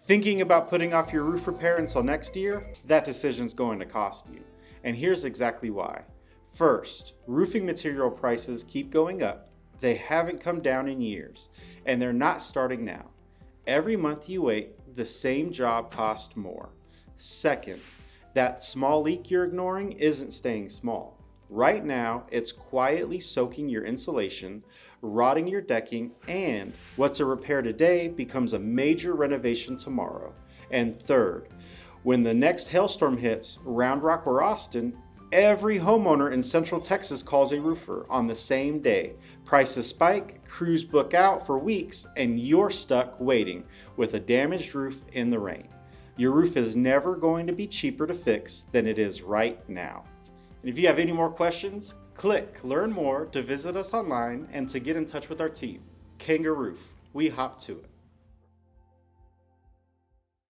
Thinking about putting off your roof repair until next year? That decision's going to cost you. And here's exactly why. First, roofing material prices keep going up. They haven't come down in years, and they're not starting now. Every month you wait, the same job costs more. Second, that small leak you're ignoring isn't staying small. Right now, it's quietly soaking your insulation, rotting your decking, and what's a repair today becomes a major renovation tomorrow. And third, when the next hailstorm hits Round Rock or Austin, every homeowner in Central Texas calls a roofer on the same day. Prices spike, crews book out for weeks, and you're stuck waiting with a damaged roof in the rain. Your roof is never going to be cheaper to fix than it is right now. And if you have any more questions, click Learn More to visit us online and to get in touch with our team. KangaRoof, we hop to it.